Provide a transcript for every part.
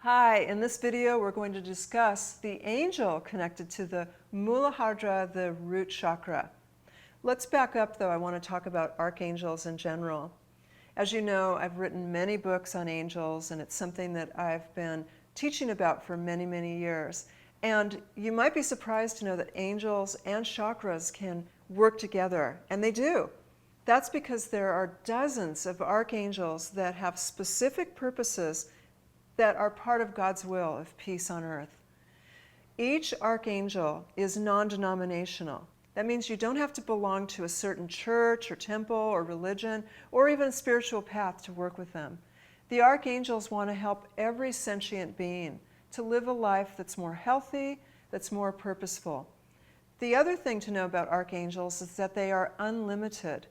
Hi, in this video we're going to discuss the angel connected to the Muladhara, the root chakra. Let's back up though, I want to talk about archangels in general. As you know, I've written many books on angels and it's something that I've been teaching about for many, many years. And you might be surprised to know that angels and chakras can work together, and they do. That's because there are dozens of archangels that have specific purposes that are part of God's will of peace on earth. Each archangel is non-denominational. That means you don't have to belong to a certain church or temple or religion or even a spiritual path to work with them. The archangels want to help every sentient being to live a life that's more healthy, that's more purposeful. The other thing to know about archangels is that they are unlimited.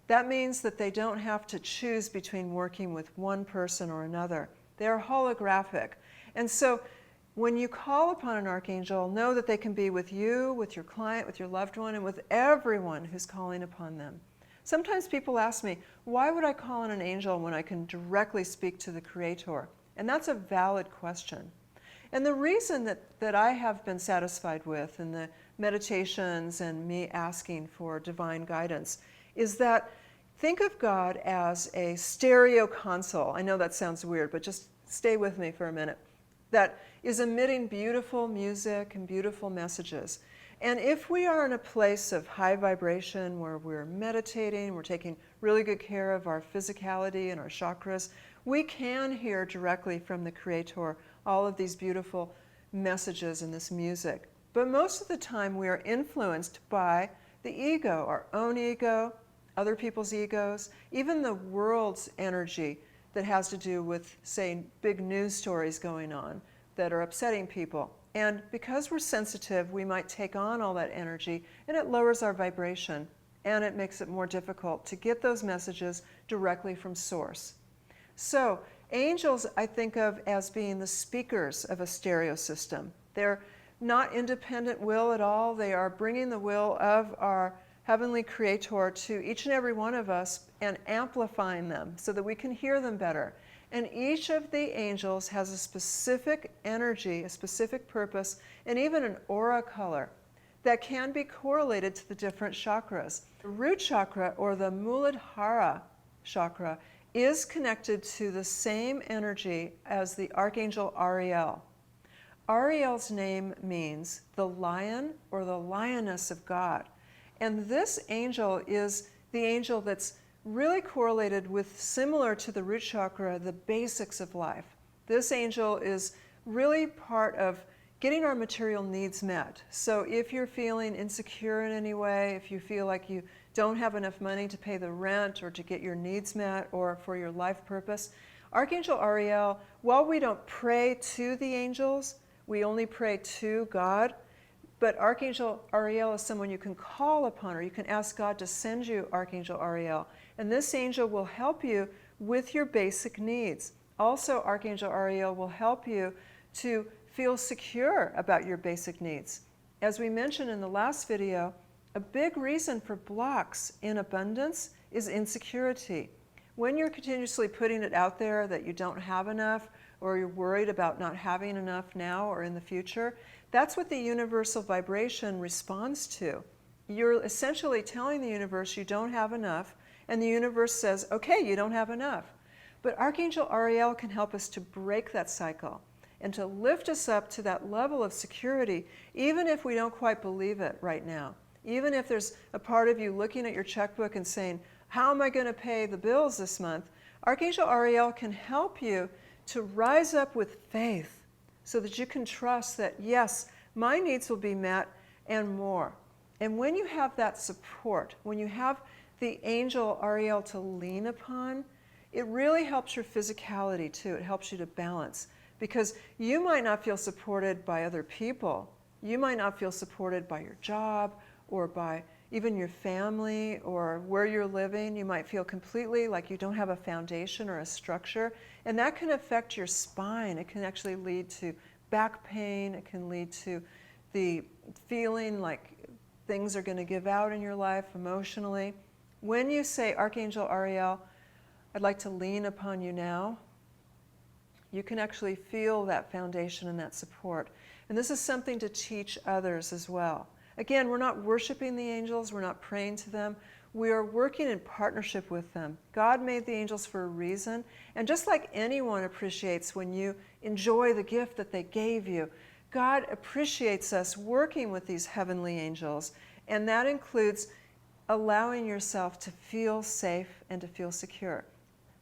That means that they don't have to choose between working with one person or another. They are holographic. And so when you call upon an archangel, know that they can be with you, with your client, with your loved one, and with everyone who's calling upon them. Sometimes people ask me, why would I call on an angel when I can directly speak to the Creator? And that's a valid question. And the reason that I have been satisfied with in the meditations and me asking for divine guidance is that think of God as a stereo console. I know that sounds weird, but just stay with me for a minute. That is emitting beautiful music and beautiful messages. And if we are in a place of high vibration where we're meditating, we're taking really good care of our physicality and our chakras, we can hear directly from the Creator all of these beautiful messages in this music. But most of the time we are influenced by the ego, our own ego, other people's egos, even the world's energy that has to do with, say, big news stories going on that are upsetting people. And because we're sensitive, we might take on all that energy and it lowers our vibration and it makes it more difficult to get those messages directly from source. So angels I think of as being the speakers of a stereo system. They're not independent will at all. They are bringing the will of our Heavenly Creator to each and every one of us and amplifying them so that we can hear them better. And each of the angels has a specific energy, a specific purpose, and even an aura color that can be correlated to the different chakras. The root chakra, or the Muladhara chakra, is connected to the same energy as the Archangel Ariel. Ariel's name means the lion or the lioness of God. And this angel is the angel that's really correlated with, similar to the root chakra, the basics of life. This angel is really part of getting our material needs met. So if you're feeling insecure in any way, if you feel like you don't have enough money to pay the rent or to get your needs met or for your life purpose, Archangel Ariel, while we don't pray to the angels, we only pray to God. But Archangel Ariel is someone you can call upon, or you can ask God to send you Archangel Ariel. And this angel will help you with your basic needs. Also, Archangel Ariel will help you to feel secure about your basic needs. As we mentioned in the last video, a big reason for blocks in abundance is insecurity. When you're continuously putting it out there that you don't have enough, or you're worried about not having enough now or in the future, that's what the universal vibration responds to. You're essentially telling the universe you don't have enough, and the universe says, okay, you don't have enough. But Archangel Ariel can help us to break that cycle and to lift us up to that level of security, even if we don't quite believe it right now. Even if there's a part of you looking at your checkbook and saying, how am I going to pay the bills this month? Archangel Ariel can help you to rise up with faith so that you can trust that, yes, my needs will be met and more. And when you have that support, when you have the angel Ariel to lean upon, it really helps your physicality too. It helps you to balance, because you might not feel supported by other people. You might not feel supported by your job or by even your family or where you're living. You might feel completely like you don't have a foundation or a structure, and that can affect your spine. It can actually lead to back pain. It can lead to the feeling like things are going to give out in your life emotionally. When you say, Archangel Ariel, I'd like to lean upon you now, You can actually feel that foundation and that support. And this is something to teach others as well. Again, we're not worshiping the angels, we're not praying to them. We are working in partnership with them. God made the angels for a reason, and just like anyone appreciates when you enjoy the gift that they gave you, God appreciates us working with these heavenly angels, and that includes allowing yourself to feel safe and to feel secure.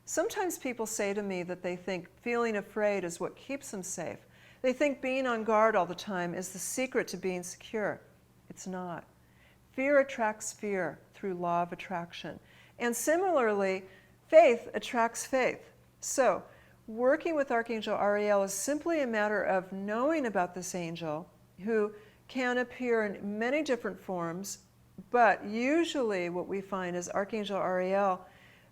Sometimes people say to me that they think feeling afraid is what keeps them safe. They think being on guard all the time is the secret to being secure. It's not. Fear attracts fear through law of attraction. And similarly, faith attracts faith. So, working with Archangel Ariel is simply a matter of knowing about this angel who can appear in many different forms, but usually what we find is Archangel Ariel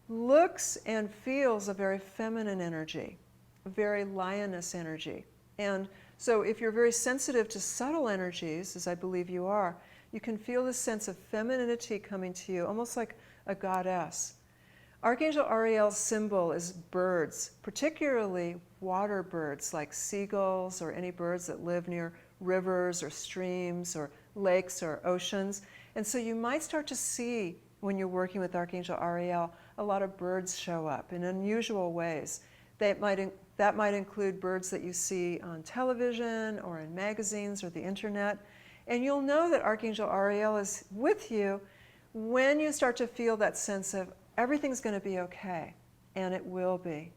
looks and feels a very feminine energy, a very lioness energy. And so if you're very sensitive to subtle energies, as I believe you are, you can feel this sense of femininity coming to you, almost like a goddess. Archangel Ariel's symbol is birds, particularly water birds like seagulls or any birds that live near rivers or streams or lakes or oceans. And so you might start to see, when you're working with Archangel Ariel, a lot of birds show up in unusual ways. That might include birds that you see on television or in magazines or the internet. And you'll know that Archangel Ariel is with you when you start to feel that sense of everything's going to be okay, and it will be.